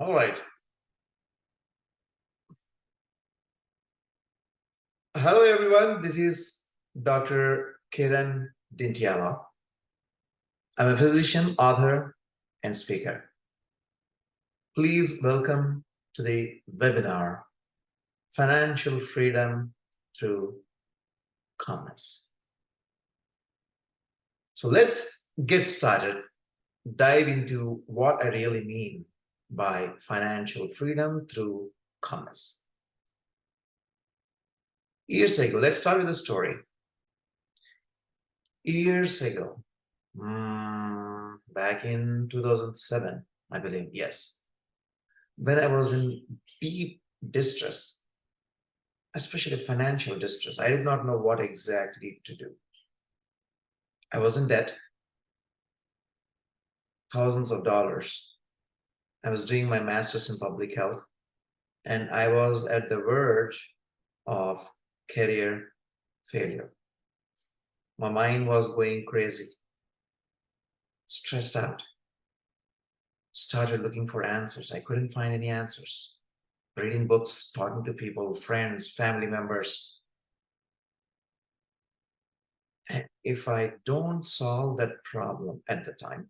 All right. Hello, everyone. This is Dr. Kiran Dintiala. I'm a physician, author, and speaker. Please welcome to the webinar, Financial Freedom Through Calmness. So let's get started, dive into what I really mean by financial freedom through calmness. Years ago, let's start with a story. Years ago, back in 2007, I believe, yes, when I was in deep distress, especially financial distress, I did not know what exactly to do. I was in debt, thousands of dollars. I was doing my master's in public health, and I was at the verge of career failure. My mind was going crazy, stressed out, started looking for answers. I couldn't find any answers. Reading books, talking to people, friends, family members. And if I don't solve that problem at the time,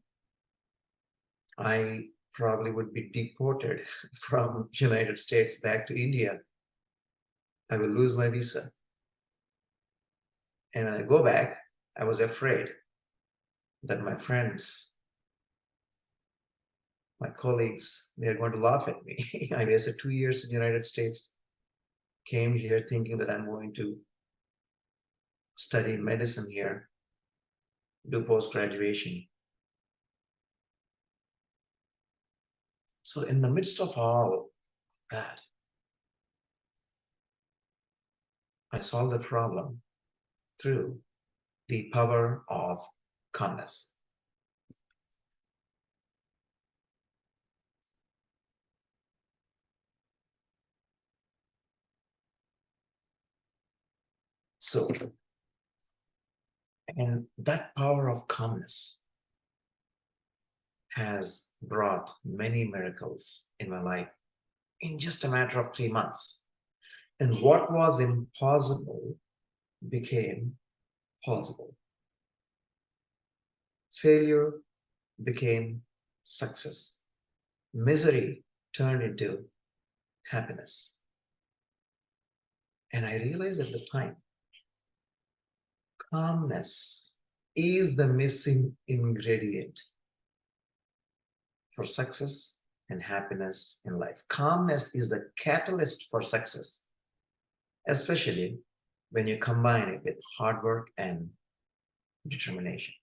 I probably would be deported from United States back to India. I will lose my visa. And when I go back, I was afraid that my friends, my colleagues, they are going to laugh at me. I wasted 2 years in the United States, came here thinking that I'm going to study medicine here, do post-graduation. So in the midst of all that, I solved the problem through the power of calmness. So, and that power of calmness has brought many miracles in my life in just a matter of 3 months. And what was impossible became possible. Failure became success. Misery turned into happiness. And I realized at the time, calmness is the missing ingredient for success and happiness in life. Calmness is the catalyst for success, especially when you combine it with hard work and determination.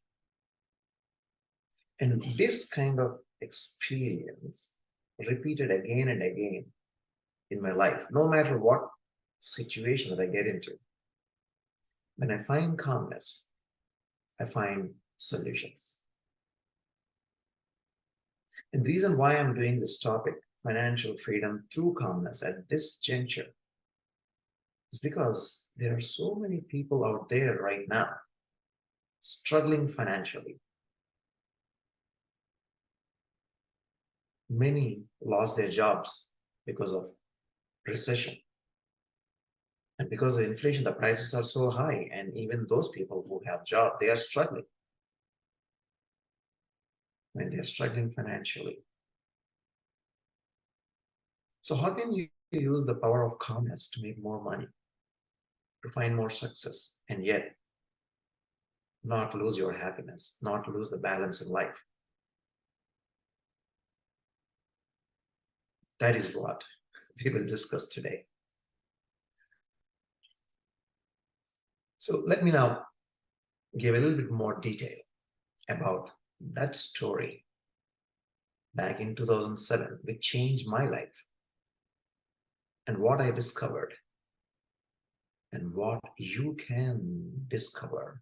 And this kind of experience repeated again and again in my life, no matter what situation that I get into. When I find calmness, I find solutions. And the reason why I'm doing this topic, financial freedom through calmness, at this juncture is because there are so many people out there right now struggling financially. Many lost their jobs because of recession. And because of inflation, the prices are so high. And even those people who have jobs, they are struggling. When they're struggling financially. So how can you use the power of calmness to make more money, to find more success, and yet not lose your happiness, not lose the balance in life? That is what we will discuss today. So let me now give a little bit more detail about that story back in 2007, which changed my life, and what I discovered, and what you can discover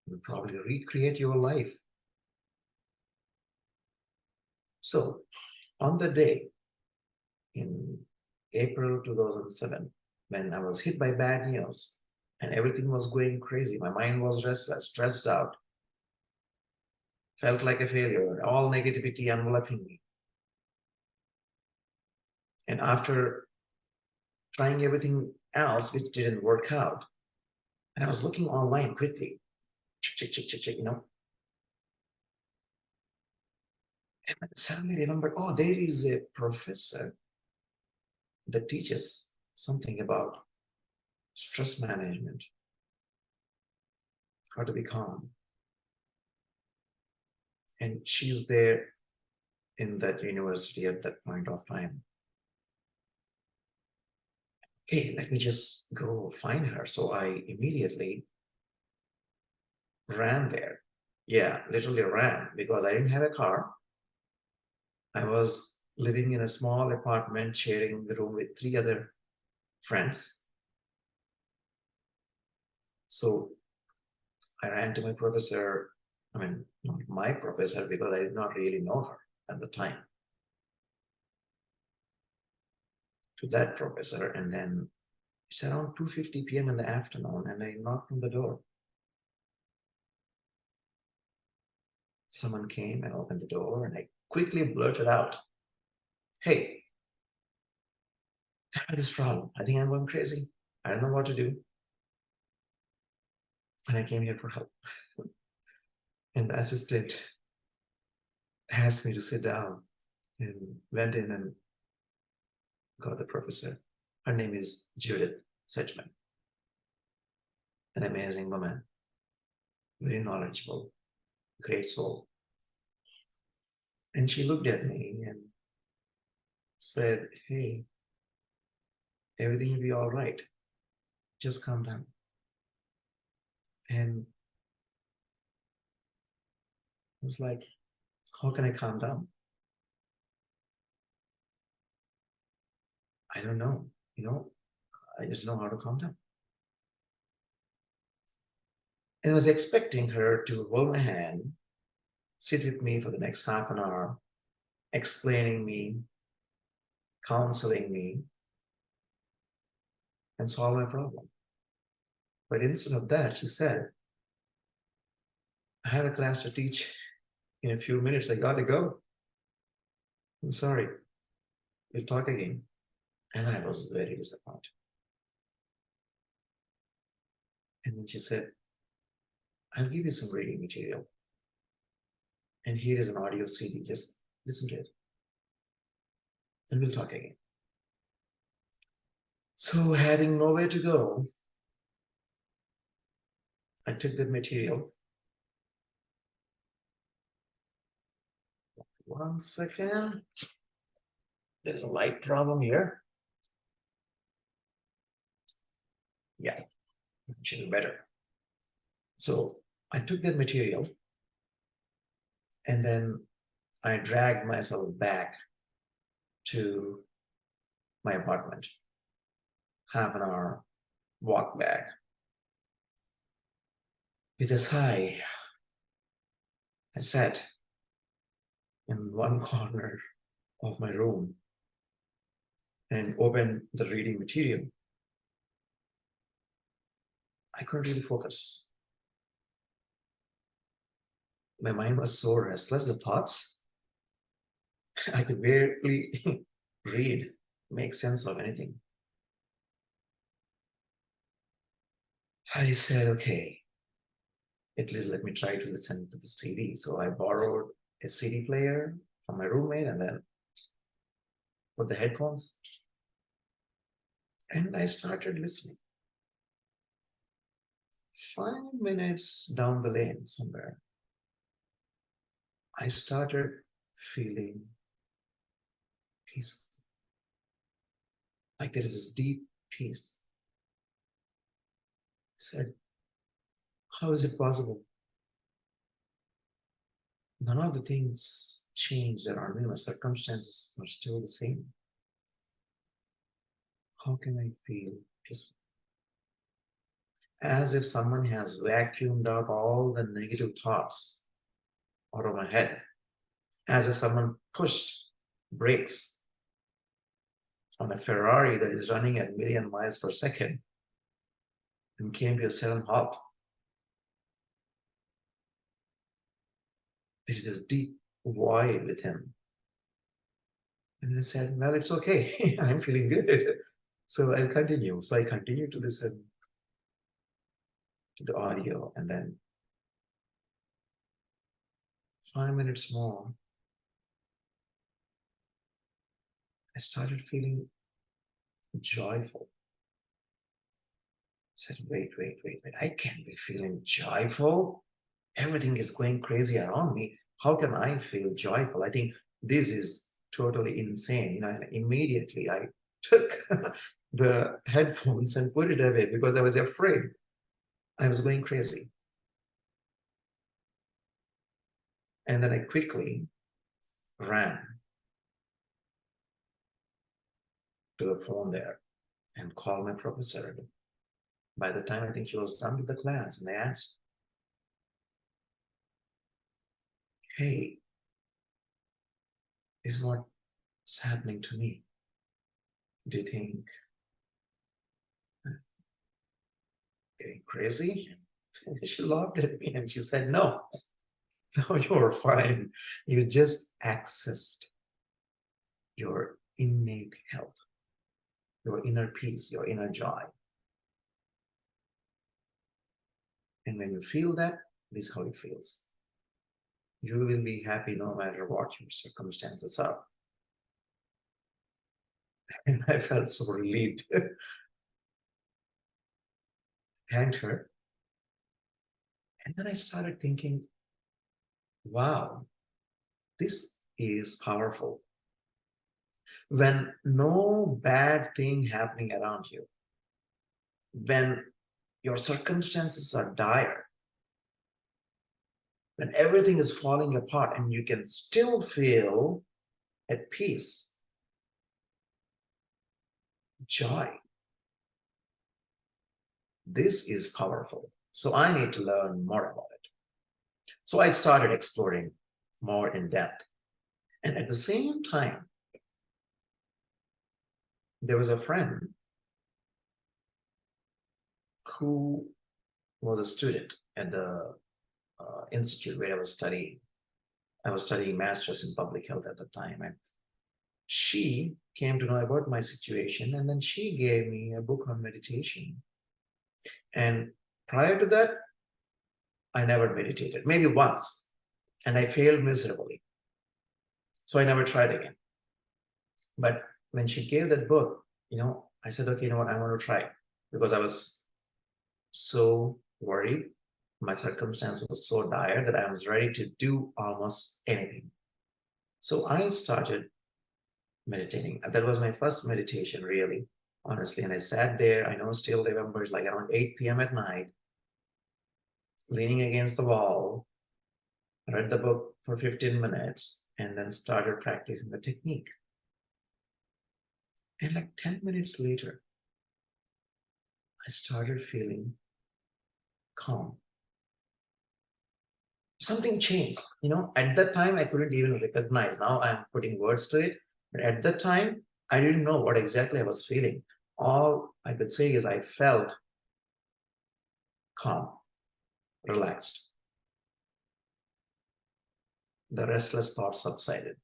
and probably recreate your life. So on the day in April 2007, when I was hit by bad news and everything was going crazy, my mind was restless, stressed out, felt like a failure, all negativity enveloping me. And after trying everything else, which didn't work out, and I was looking online quickly, check, check, check, check, check, and I suddenly remembered, oh, there is a professor that teaches something about stress management, how to be calm. And she's there in that university at that point of time. Okay, let me just go find her. So I immediately ran there. Yeah, literally ran because I didn't have a car. I was living in a small apartment, sharing the room with 3 other friends. So I ran to my professor. I mean, not my professor, because I did not really know her at the time. To that professor, and then it's around 2:50 p.m. in the afternoon, and I knocked on the door. Someone came and opened the door, and I quickly blurted out, "Hey, I have this problem. I think I'm going crazy. I don't know what to do. And I came here for help." And the assistant asked me to sit down and went in and got the professor. Her name is Judith Sedgman, an amazing woman, very knowledgeable, great soul. And she looked at me and said, "Hey, everything will be all right. Just calm down." And I was like, how can I calm down? I don't know. I just know how to calm down. And I was expecting her to hold my hand, sit with me for the next half an hour, explaining me, counseling me, and solve my problem. But instead of that, she said, "I have a class to teach in a few minutes. I gotta go. I'm sorry. We'll talk again." And I was very disappointed. And then she said, "I'll give you some reading material. And here is an audio CD. Just listen to it. And we'll talk again." So, having nowhere to go, I took that material. One second. There's a light problem here. Yeah, it should be better. So I took that material and then I dragged myself back to my apartment. Half an hour walk back. With a sigh, I sat in one corner of my room and opened the reading material. I couldn't really focus. My mind was so restless, the thoughts, I could barely read, make sense of anything. I said, okay, at least let me try to listen to the CD. So I borrowed a CD player from my roommate and then put the headphones and I started listening. 5 minutes down the lane somewhere, I started feeling peaceful. Like there is this deep peace. I said, how is it possible? None of the things changed around me. My circumstances are still the same. How can I feel peaceful? As if someone has vacuumed out all the negative thoughts out of my head. As if someone pushed brakes on a Ferrari that is running at 1,000,000 miles per second and came to a sudden halt. There is this deep void within And I said, well, it's okay. I'm feeling good. So I'll continue. So I continued to listen to the audio. And then 5 minutes more, I started feeling joyful. I said, wait. I can't be feeling joyful. Everything is going crazy around me. How can I feel joyful? I think this is totally insane. And immediately I took the headphones and put it away because I was afraid I was going crazy. And then I quickly ran to the phone there and called my professor. By the time I think she was done with the class, and I asked, hey, this is what's happening to me. Do you think I'm getting crazy? She laughed at me and she said, no, you're fine. You just accessed your innate health, your inner peace, your inner joy. And when you feel that, this is how it feels. You will be happy no matter what your circumstances are. And I felt so relieved. Thanked her. And then I started thinking, wow, this is powerful. When no bad thing happening around you, when your circumstances are dire, when everything is falling apart and you can still feel at peace, joy, this is powerful. So I need to learn more about it. So I started exploring more in depth. And at the same time, there was a friend who was a student at the institute where I was studying. I was studying master's in public health at the time. And she came to know about my situation. And then she gave me a book on meditation. And prior to that, I never meditated, maybe once. And I failed miserably. So I never tried again. But when she gave that book, I said, okay, you know what, I want to try, because I was so worried. My circumstance was so dire that I was ready to do almost anything. So I started meditating. That was my first meditation, really, honestly. And I sat there, I know, still remember, it's like around 8 p.m. at night, leaning against the wall, read the book for 15 minutes, and then started practicing the technique. And like 10 minutes later, I started feeling calm. Something changed. At that time, I couldn't even recognize. Now I'm putting words to it. But at that time, I didn't know what exactly I was feeling. All I could say is I felt calm, relaxed. The restless thoughts subsided.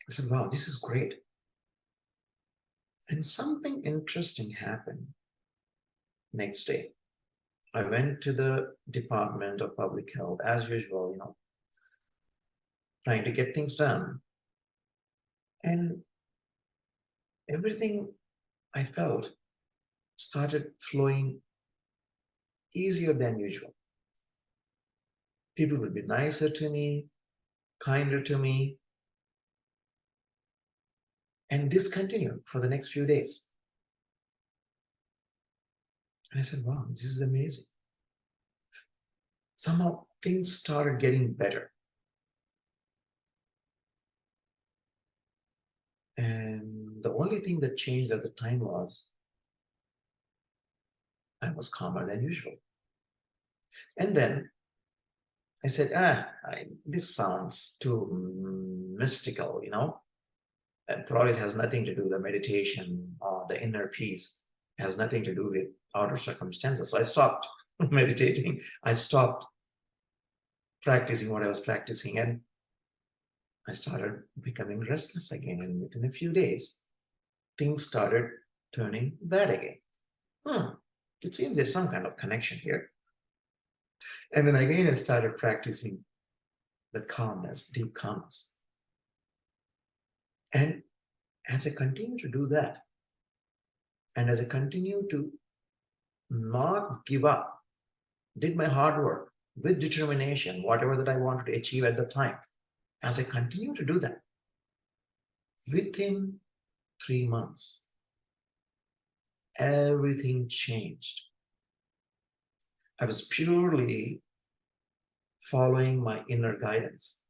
I said, wow, this is great. And something interesting happened next day. I went to the Department of Public Health as usual, trying to get things done. And everything I felt started flowing easier than usual. People would be nicer to me, kinder to me. And this continued for the next few days. And I said, wow, this is amazing. Somehow things started getting better. And the only thing that changed at the time was I was calmer than usual. And then I said, this sounds too mystical. And probably it has nothing to do with the meditation or the inner peace. It has nothing to do with outer circumstances. So I stopped meditating. I stopped practicing what I was practicing. And I started becoming restless again, and within a few days, things started turning bad again. It seems there's some kind of connection here. And then again, I started practicing the calmness, deep calmness. And as I continue to do that, and as I continue to not give up, did my hard work with determination, whatever that I wanted to achieve at the time, as I continue to do that, within 3 months, everything changed. I was purely following my inner guidance.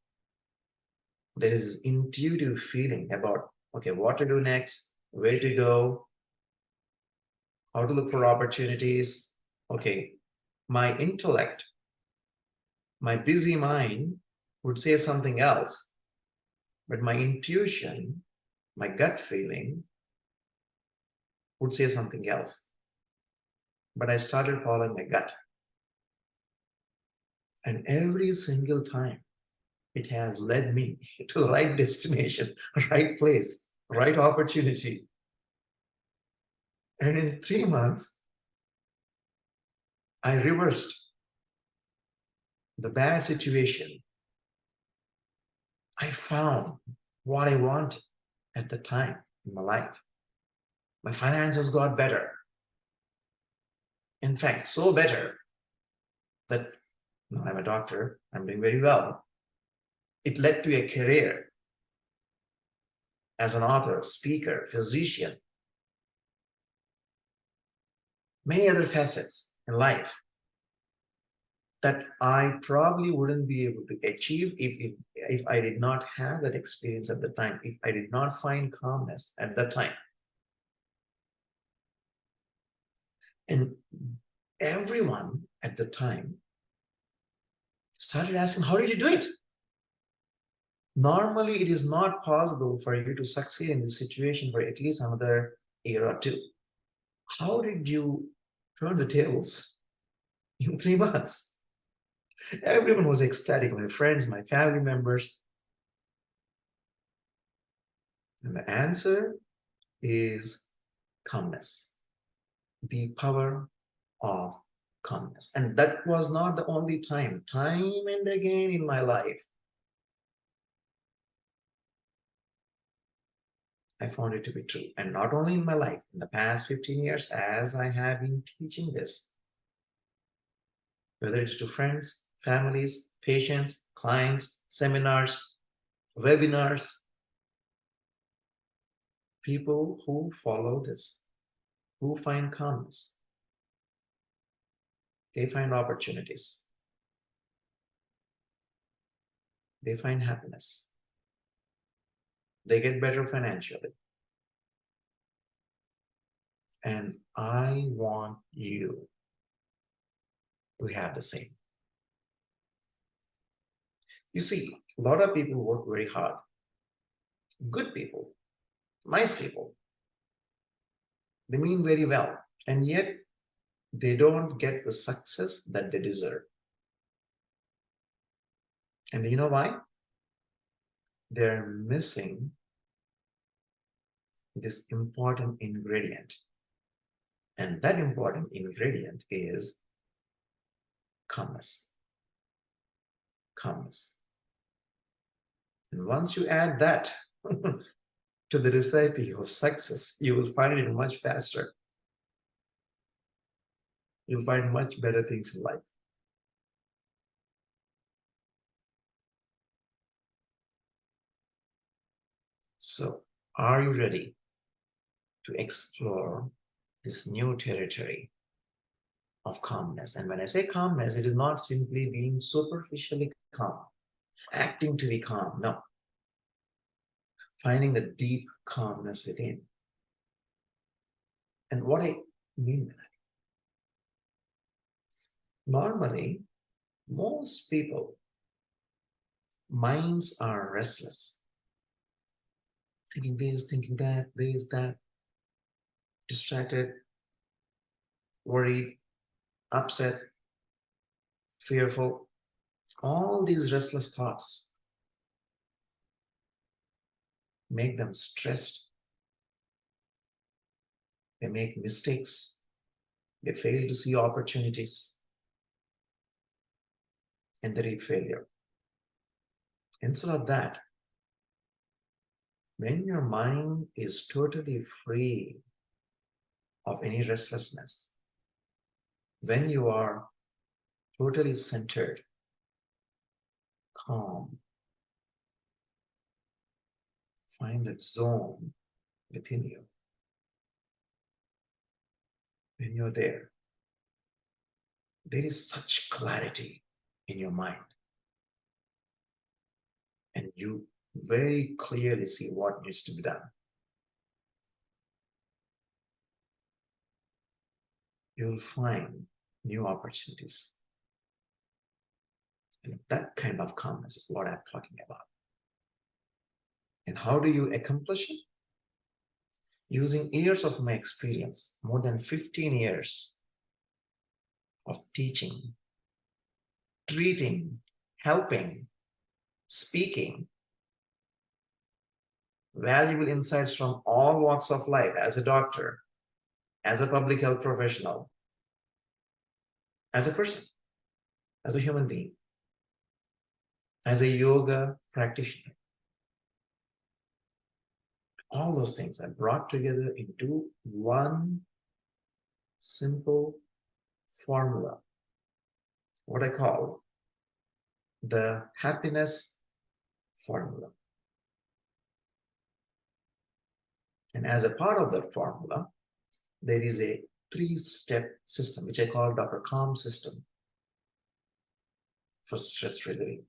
There is this intuitive feeling about, okay, what to do next, where to go, how to look for opportunities. Okay, my intellect, my busy mind would say something else, but my intuition, my gut feeling would say something else. But I started following my gut. And every single time, it has led me to the right destination, right place, right opportunity. And in 3 months, I reversed the bad situation. I found what I wanted at the time in my life. My finances got better. In fact, so better that now I'm a doctor, I'm doing very well. It led to a career as an author, speaker, physician, many other facets in life that I probably wouldn't be able to achieve if I did not have that experience at the time, if I did not find calmness at that time. And everyone at the time started asking, how did you do it? Normally, it is not possible for you to succeed in this situation for at least another year or two. How did you turn the tables in 3 months? Everyone was ecstatic, my friends, my family members. And the answer is calmness, the power of calmness. And that was not the only time and again in my life, I found it to be true. And not only in my life, in the past 15 years, as I have been teaching this, whether it's to friends, families, patients, clients, seminars, webinars, people who follow this, who find calmness, they find opportunities, they find happiness, they get better financially. And I want you to have the same. You see, a lot of people work very hard. Good people, nice people. They mean very well, and yet they don't get the success that they deserve. And you know why? They're missing this important ingredient. And that important ingredient is calmness. Calmness. And once you add that to the recipe of success, you will find it much faster. You'll find much better things in life. So, are you ready to explore this new territory of calmness? And when I say calmness, it is not simply being superficially calm, acting to be calm. No. Finding the deep calmness within. And what I mean by that, normally, most people, minds are restless, thinking this, thinking that, this, that, distracted, worried, upset, fearful, all these restless thoughts. make them stressed. They make mistakes. They fail to see opportunities. And they reap failure. Instead of that, when your mind is totally free of any restlessness, when you are totally centered, calm, find that zone within you. When you're there, there is such clarity in your mind. And you very clearly see what needs to be done. You'll find new opportunities. And that kind of calmness is what I'm talking about. And how do you accomplish it? Using years of my experience, more than 15 years of teaching, treating, helping, speaking, valuable insights from all walks of life as a doctor, as a public health professional, as a person, as a human being, as a yoga practitioner. All those things are brought together into one simple formula, what I call the happiness formula. And as a part of that formula, there is a 3-step system, which I call Dr. Calm system for stress relieving.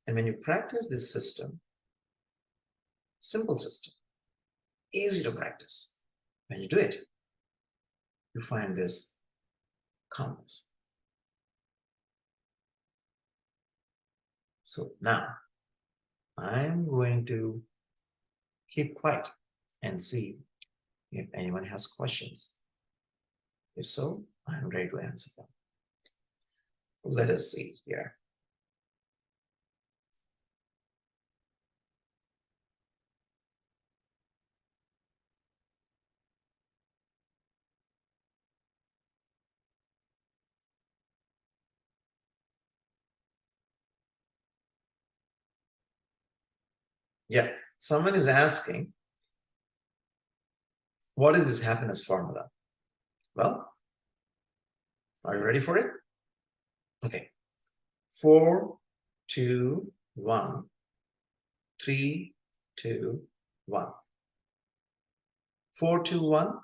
And when you practice this system, simple system, easy to practice, when you do it, you find this calmness. So now I'm going to keep quiet and see if anyone has questions. If so, I'm ready to answer them. Let us see here. Yeah, someone is asking, what is this happiness formula? Well, are you ready for it? Okay. 4, 2, 1, 3, 2, 1. 4, 2, 1,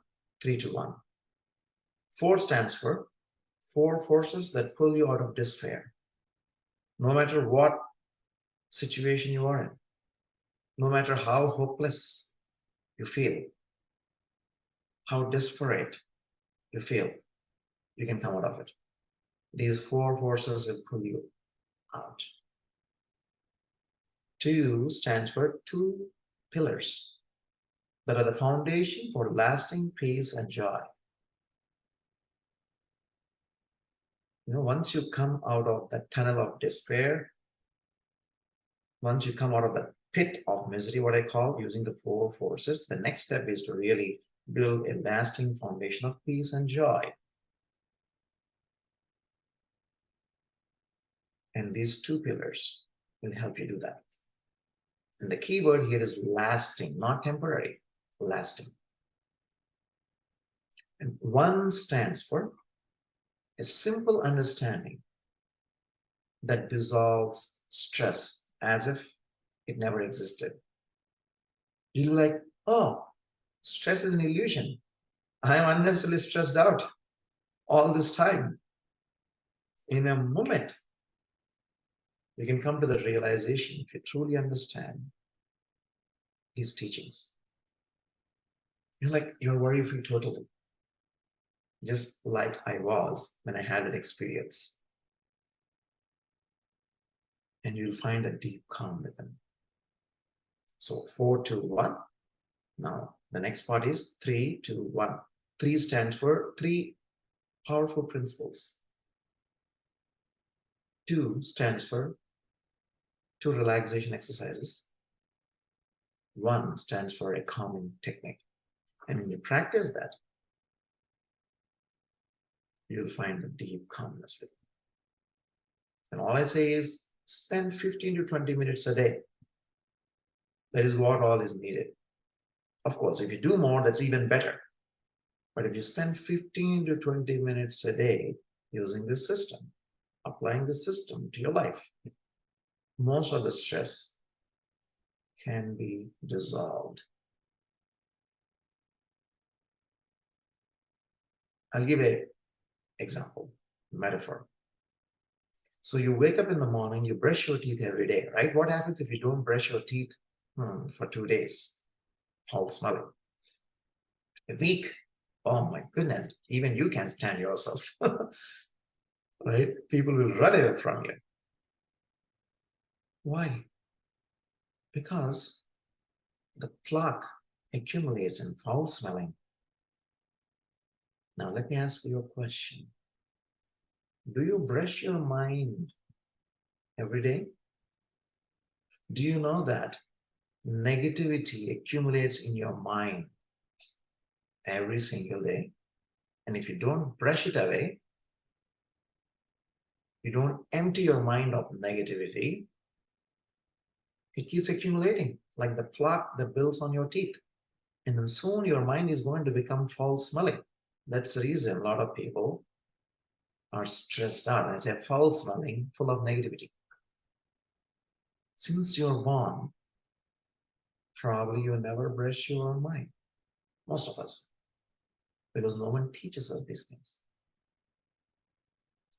3, 2, 1. 4 stands for 4 forces that pull you out of despair. No matter what situation you are in, no matter how hopeless you feel, how desperate you feel, you can come out of it. These 4 forces will pull you out. 2 stands for 2 pillars that are the foundation for lasting peace and joy. You know, once you come out of the tunnel of despair, once you come out of the pit of misery, what I call, using the 4 forces, the next step is to really build a lasting foundation of peace and joy. And these 2 pillars will help you do that. And the key word here is lasting, not temporary, lasting. And 1 stands for a simple understanding that dissolves stress as if it never existed. You're like, oh, stress is an illusion. I am unnecessarily stressed out all this time. In a moment, you can come to the realization, if you truly understand these teachings, you're like, you're worry-free totally. Just like I was when I had that experience. And you'll find a deep calm within. So 4, 2, 1. Now, the next part is 3, 2, 1. 3 stands for 3 powerful principles. 2 stands for 2 relaxation exercises. 1 stands for a calming technique. And when you practice that, you'll find a deep calmness with it. And all I say is spend 15 to 20 minutes a day. That is what all is needed. Of course, if you do more, that's even better. But if you spend 15 to 20 minutes a day using this system, applying the system to your life, most of the stress can be dissolved. I'll give an example, metaphor. So you wake up in the morning, you brush your teeth every day, right? What happens if you don't brush your teeth for 2 days? Foul smelling. A week, oh my goodness, even you can't stand yourself, right? People will run away from you. Why? Because the plaque accumulates in foul smelling. Now, let me ask you a question. Do you brush your mind every day? Do you know that negativity accumulates in your mind every single day? And if you don't brush it away, you don't empty your mind of negativity, it keeps accumulating like the plaque that builds on your teeth. And then soon your mind is going to become foul smelling. That's the reason a lot of people are stressed out. I say foul smelling, full of negativity. Since you're born, probably you never brush your mind. Most of us. Because no one teaches us these things.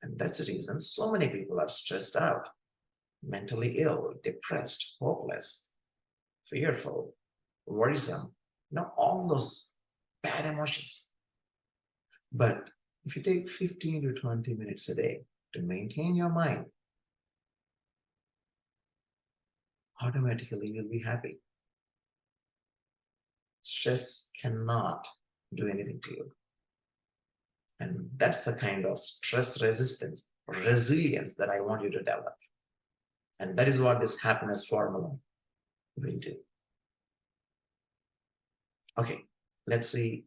And that's the reason so many people are stressed out, mentally ill, depressed, hopeless, fearful, worrisome, all those bad emotions. But if you take 15 to 20 minutes a day to maintain your mind, automatically you'll be happy. Stress cannot do anything to you. And that's the kind of stress resistance, resilience that I want you to develop. And that is what this happiness formula will do. Okay, let's see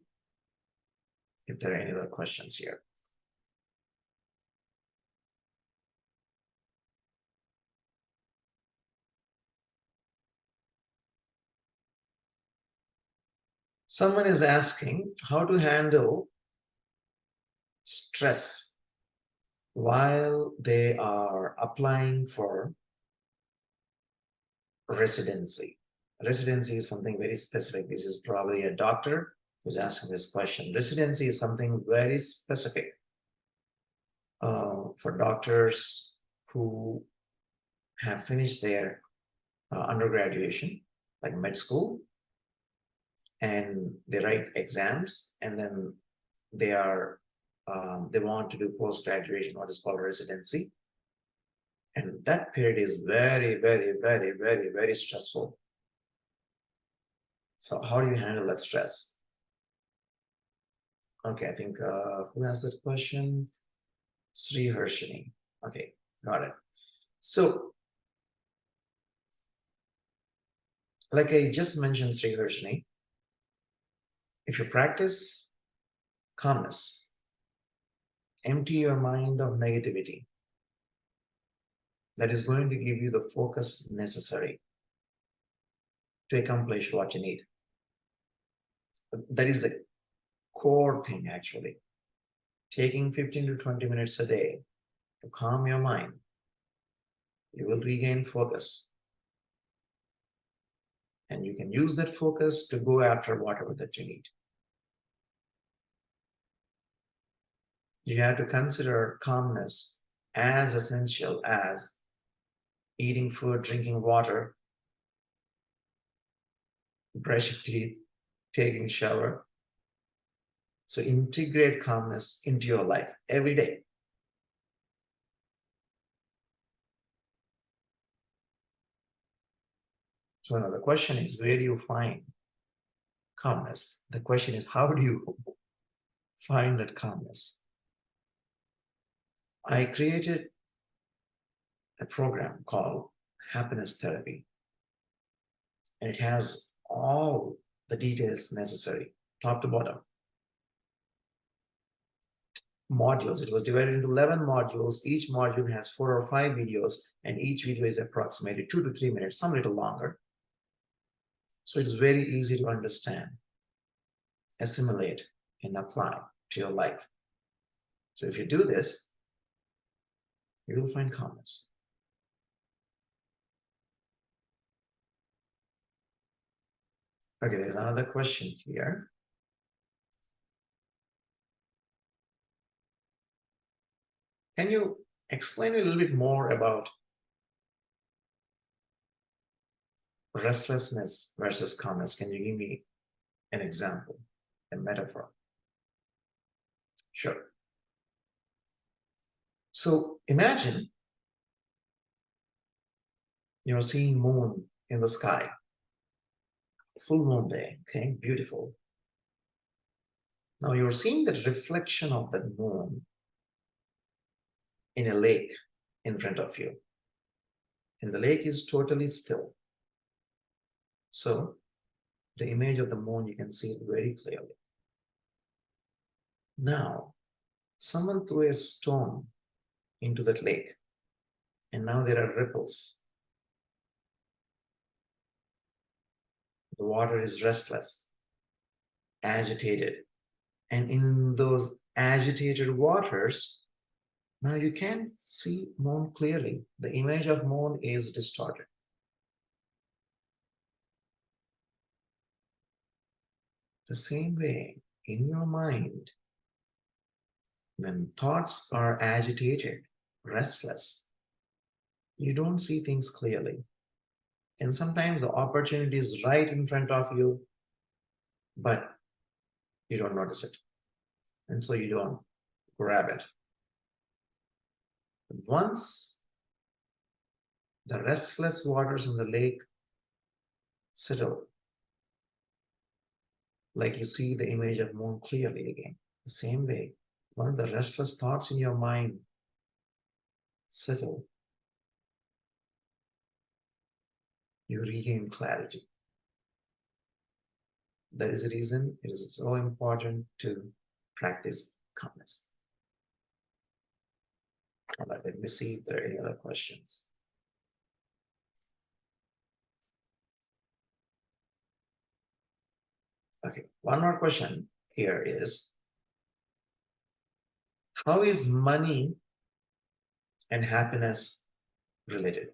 if there are any other questions here. Someone is asking how to handle stress while they are applying for residency. Residency is something very specific. This is probably a doctor who's asking this question. Residency is something very specific for doctors who have finished their undergraduation, like med school, and they write exams, and then they want to do post-graduation, what is called residency. And that period is very, very, very, very, very stressful. So how do you handle that stress? Okay, I think, who asked that question? Sri Harshini. Okay, got it. So, like I just mentioned, Sri Harshini, if you practice calmness, empty your mind of negativity, that is going to give you the focus necessary to accomplish what you need. That is the core thing, actually. Taking 15 to 20 minutes a day to calm your mind, you will regain focus. And you can use that focus to go after whatever that you need. You have to consider calmness as essential as eating food, drinking water, brushing teeth, taking a shower. So integrate calmness into your life every day. So now the question is, where do you find calmness? The question is, how do you find that calmness? I created a program called Happiness Therapy. And it has all the details necessary, top to bottom. Modules. It was divided into 11 modules. Each module has 4 or 5 videos, and each video is approximately 2 to 3 minutes, some little longer. So it's very easy to understand, assimilate, and apply to your life. So if you do this, you will find calmness. Okay, there's another question here. Can you explain a little bit more about restlessness versus calmness? Can you give me an example, a metaphor? Sure. So imagine you're seeing moon in the sky, full moon day, okay, beautiful. Now you're seeing the reflection of that moon in a lake in front of you, and the lake is totally still. So the image of the moon, you can see it very clearly. Now, someone threw a stone into that lake, and now there are ripples. The water is restless, agitated, and in those agitated waters, now you can't see moon clearly. The image of moon is distorted. The same way, in your mind, when thoughts are agitated, restless, you don't see things clearly. And sometimes the opportunity is right in front of you, but you don't notice it. And so you don't grab it. Once the restless waters in the lake settle, like you see the image of moon clearly again, the same way, once the restless thoughts in your mind settle, you regain clarity. That is the reason it is so important to practice calmness. All right, let me see if there are any other questions. Okay, one more question here is, how is money and happiness related?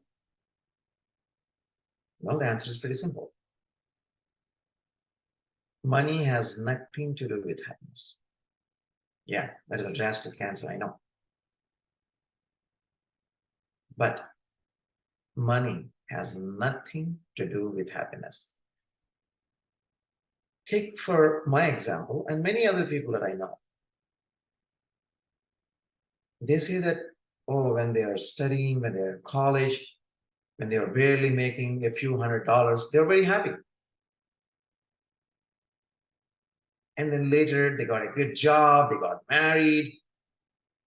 Well, the answer is pretty simple. Money has nothing to do with happiness. Yeah, that is a drastic answer, I know. But money has nothing to do with happiness. Take for my example, and many other people that I know, they say that, oh, when they are studying, when they're in college, when they are barely making a few $100s, they're very happy. And then later they got a good job, they got married,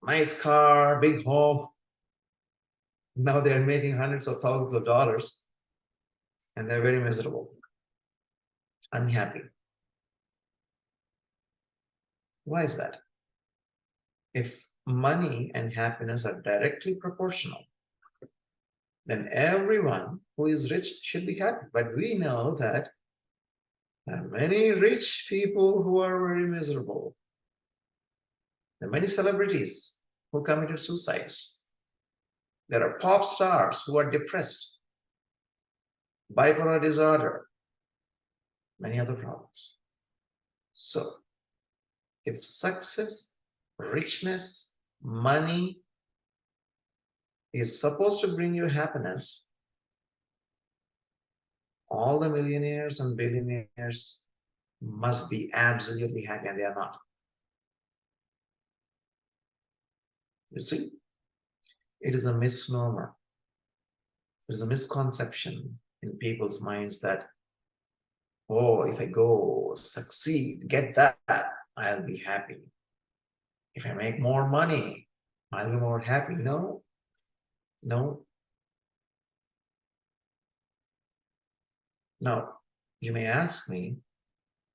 nice car, big home. Now they're making hundreds of thousands of dollars and they're very miserable, unhappy. Why is that? If money and happiness are directly proportional, then everyone who is rich should be happy. But we know that there are many rich people who are very miserable. There are many celebrities who committed suicides. There are pop stars who are depressed, bipolar disorder, many other problems. So, if success, richness, money is supposed to bring you happiness, all the millionaires and billionaires must be absolutely happy, and they are not. You see, it is a misnomer. It is a misconception in people's minds that, oh, if I go succeed, get that, I'll be happy. If I make more money, I'll be more happy. No, no. Now, You may ask me,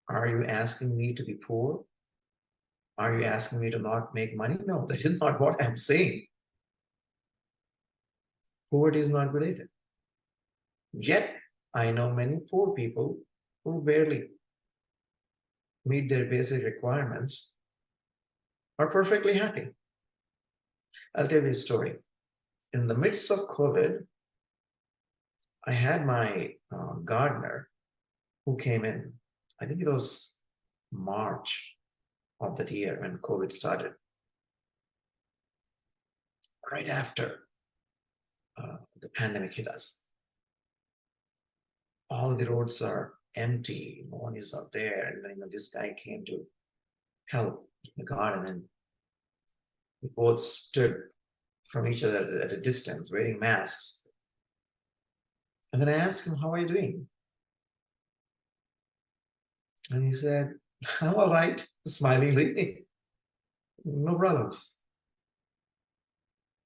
are you asking me to be poor? Are you asking me to not make money? No, that is not what I'm saying. Poverty is not related. Yet, I know many poor people who barely meet their basic requirements are perfectly happy. I'll tell you a story. In the midst of COVID, I had my gardener who came in. I think it was March of that year when COVID started. Right after the pandemic hit us, all the roads are empty. No one is out there. And then, this guy came to help the garden, and we both stood from each other at a distance, wearing masks. And then I asked him, "How are you doing?" And he said, "I'm all right," smilingly. "No problems."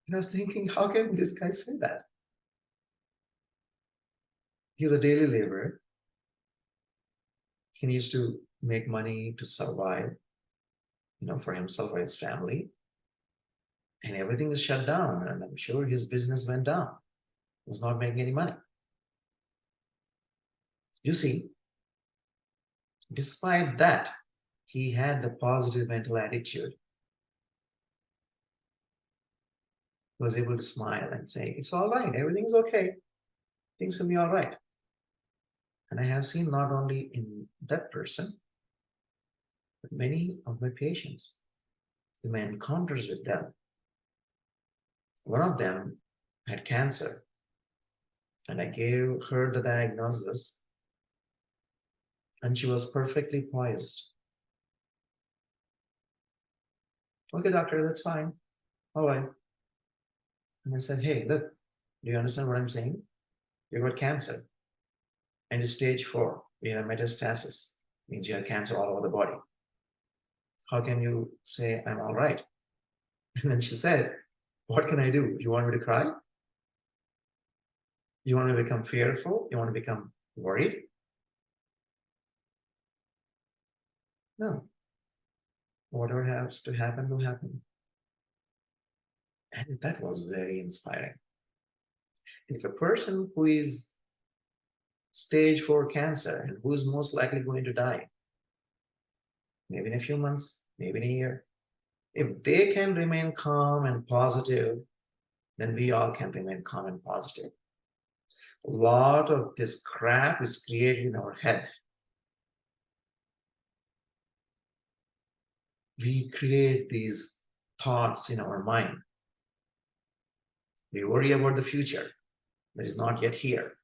And I was thinking, how can this guy say that? He's a daily laborer. He needs to make money to survive, for himself or his family. And everything is shut down. And I'm sure his business went down. He was not making any money. You see, despite that, he had the positive mental attitude. He was able to smile and say, "It's all right. Everything's okay. Things will be all right." And I have seen not only in that person, but many of my patients, in my encounters with them. One of them had cancer, and I gave her the diagnosis, and she was perfectly poised. "Okay, doctor, that's fine. All right." And I said, "Hey, look, do you understand what I'm saying? You got cancer, and it's stage 4. You have metastasis, means you have cancer all over the body. How can you say I'm all right?" And then she said, "What can I do? You want me to cry? You want me to become fearful? You want to become worried?" No. Whatever has to happen will happen. And that was very inspiring. If a person who is stage 4 cancer and who is most likely going to die, maybe in a few months, maybe in a year, if they can remain calm and positive, then we all can remain calm and positive. A lot of this crap is created in our head. We create these thoughts in our mind. We worry about the future that is not yet here.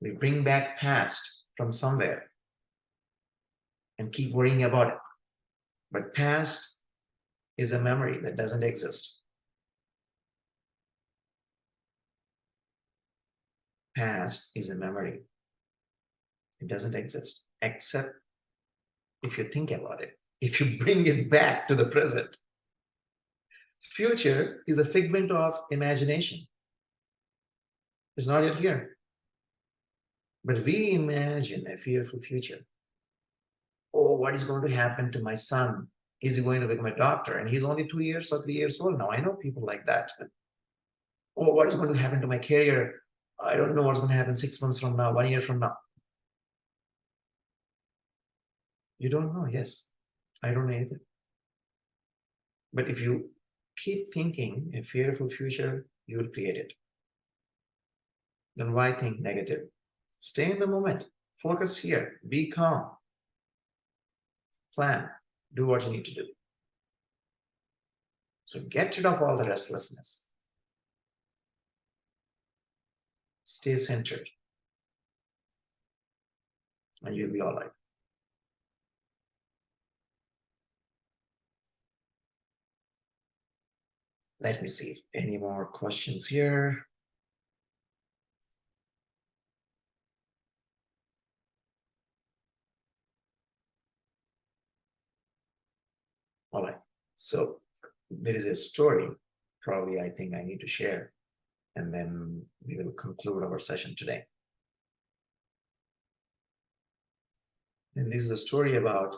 We bring back past from somewhere and keep worrying about it. But past is a memory that doesn't exist. Past is a memory. It doesn't exist, except if you think about it, if you bring it back to the present. Future is a figment of imagination. It's not yet here. But we imagine a fearful future. Oh, what is going to happen to my son? Is he going to become a doctor? And he's only 2 years or 3 years old now. I know people like that. Oh, what is going to happen to my career? I don't know what's going to happen 6 months from now, 1 year from now. You don't know, yes. I don't know anything. But if you keep thinking a fearful future, you will create it. Then why think negative? Stay in the moment. Focus here. Be calm. Plan. Do what you need to do. So get rid of all the restlessness. Stay centered. And you'll be all right. Let me see if any more questions here. All right. So there is a story, probably I think I need to share, and then we will conclude our session today. And this is a story about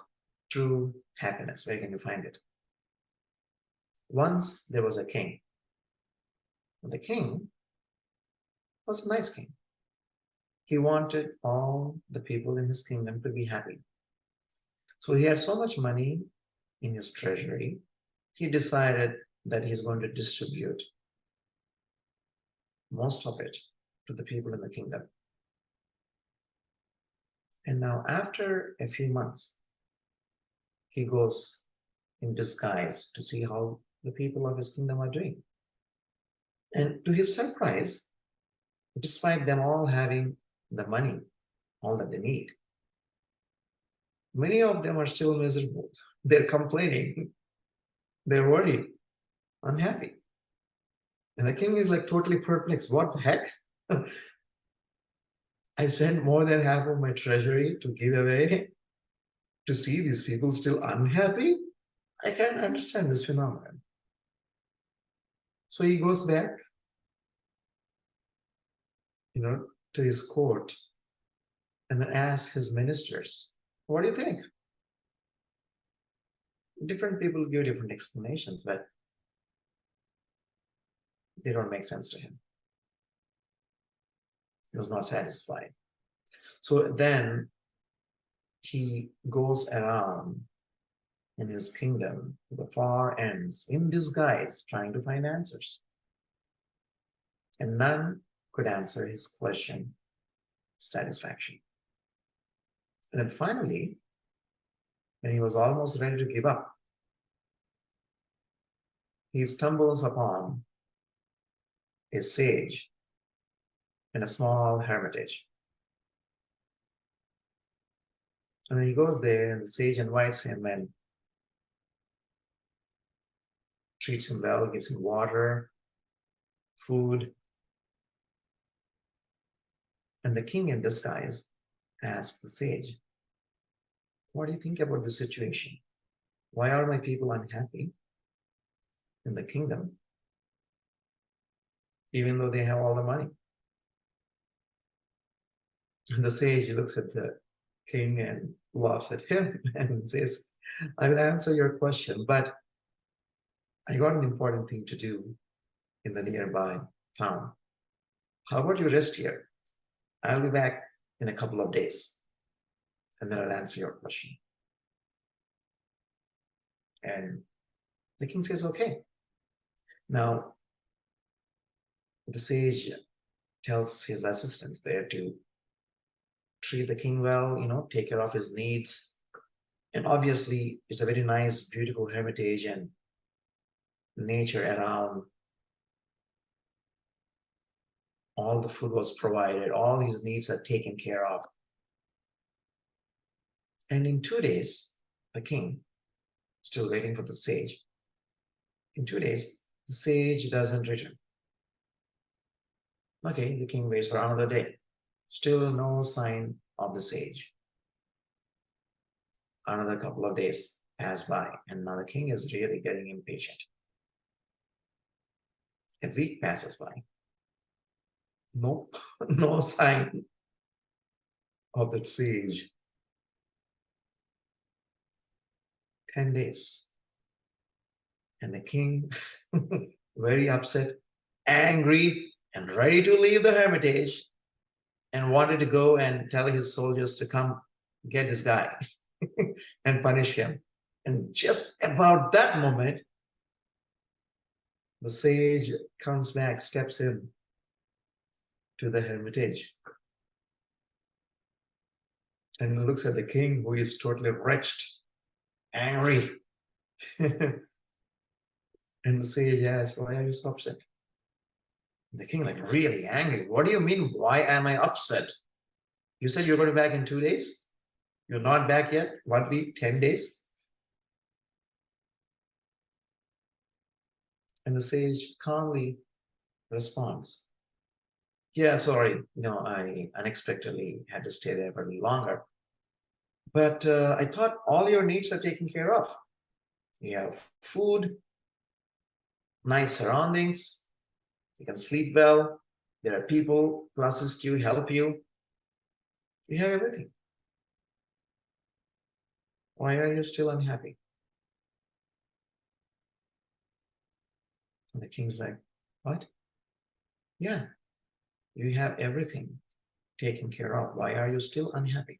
true happiness. Where can you find it? Once there was a king. The king was a nice king. He wanted all the people in his kingdom to be happy. So he had so much money in his treasury, he decided that he's going to distribute most of it to the people in the kingdom. And now, after a few months, he goes in disguise to see how the people of his kingdom are doing. And to his surprise, despite them all having the money, all that they need, many of them are still miserable. They're complaining, they're worried, unhappy. And the king is like totally perplexed. What the heck? I spent more than half of my treasury to give away to see these people still unhappy. I can't understand this phenomenon. So he goes back, to his court and then asks his ministers, what do you think? Different people give different explanations, but they don't make sense to him. He was not satisfied. So then he goes around in his kingdom to the far ends in disguise, trying to find answers. And none could answer his question satisfaction. And then finally, when he was almost ready to give up, he stumbles upon a sage in a small hermitage. And then he goes there, and the sage invites him and treats him well, gives him water, food. And the king, in disguise, asks the sage, what do you think about the situation? Why are my people unhappy in the kingdom, even though they have all the money? And the sage looks at the king and laughs at him and says, I will answer your question, but I got an important thing to do in the nearby town. How about you rest here? I'll be back in a couple of days, and then I'll answer your question. And the king says, okay. Now, the sage tells his assistants there to treat the king well, take care of his needs. And obviously, it's a very nice, beautiful hermitage and nature around. All the food was provided. All his needs are taken care of. And in 2 days, the king, still waiting for the sage, in 2 days, the sage doesn't return. Okay, the king waits for another day. Still no sign of the sage. Another couple of days pass by, and now the king is really getting impatient. A week passes by. Nope, no sign of that sage. 10 days. And the king, very upset, angry, and ready to leave the hermitage, and wanted to go and tell his soldiers to come get this guy and punish him. And just about that moment, the sage comes back, steps in to the hermitage, and looks at the king, who is totally wretched, angry. And the sage asks, why are you so upset? The king, like, really angry. What do you mean, why am I upset? You said you're going to be back in 2 days? You're not back yet? 1 week, 10 days? And the sage calmly responds, yeah, sorry, I unexpectedly had to stay there for a little longer. But I thought all your needs are taken care of. You have food, nice surroundings, you can sleep well, there are people to assist you, help you. You have everything. Why are you still unhappy? And the king's like, what? Yeah, you have everything taken care of. Why are you still unhappy?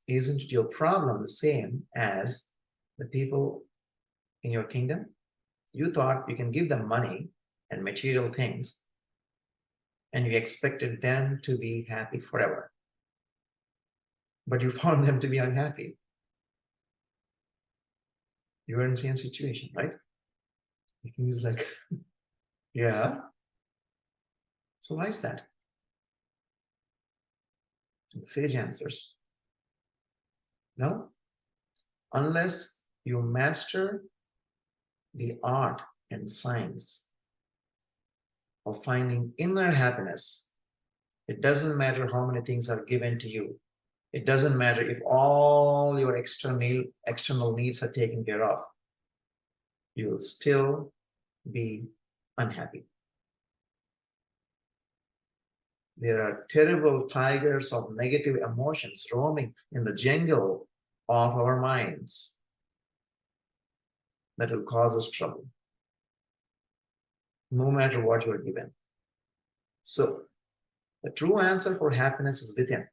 Isn't your problem the same as the people in your kingdom? You thought you can give them money and material things, and you expected them to be happy forever. But you found them to be unhappy. You are in the same situation, right? He's like, yeah. So why is that? And the sage answers, no, unless you master the art and science of finding inner happiness, it doesn't matter how many things are given to you. It doesn't matter if all your external needs are taken care of. You will still be unhappy. There are terrible tigers of negative emotions roaming in the jungle of our minds that will cause us trouble, no matter what you are given. So, the true answer for happiness is within.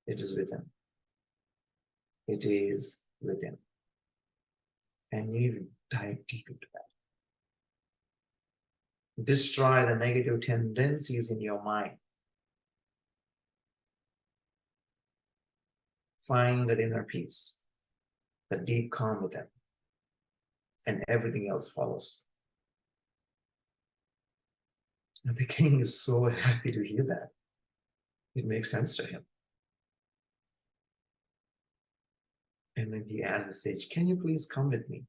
It is within. It is within. And you dive deep into that. Destroy the negative tendencies in your mind. Find that inner peace, the deep calm within, and everything else follows. And the king is so happy to hear that. It makes sense to him. And then he asks the sage, can you please come with me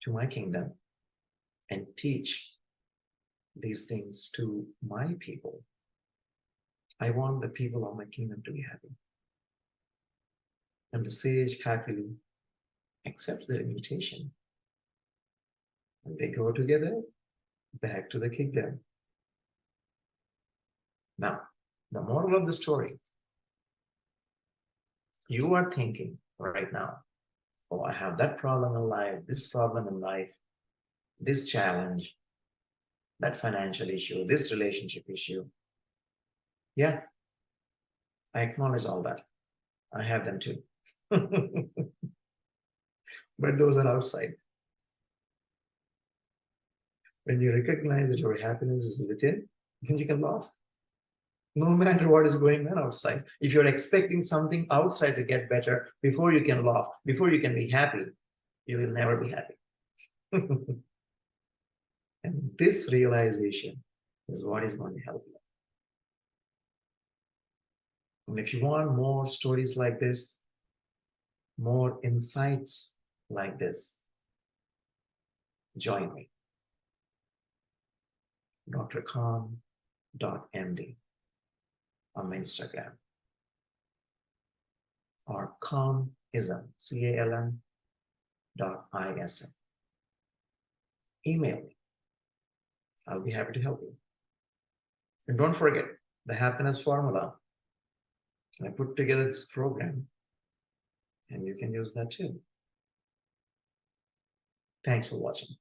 to my kingdom and teach these things to my people? I want the people of my kingdom to be happy. And the sage happily accepts their invitation. And they go together back to the kingdom. Now, the moral of the story, you are thinking right now, oh, I have that problem in life, this problem in life, this challenge, that financial issue, this relationship issue. Yeah, I acknowledge all that. I have them too. But those are outside. When you recognize that your happiness is within, then you can laugh. No matter what is going on outside. If you're expecting something outside to get better before you can laugh, before you can be happy, you will never be happy. And this realization is what is going to help you. And if you want more stories like this, more insights like this, join me. drcalm.md on my Instagram, or calmism, CALM.ISM. Email me. I'll be happy to help you. And don't forget the happiness formula. I put together this program, and you can use that too. Thanks for watching.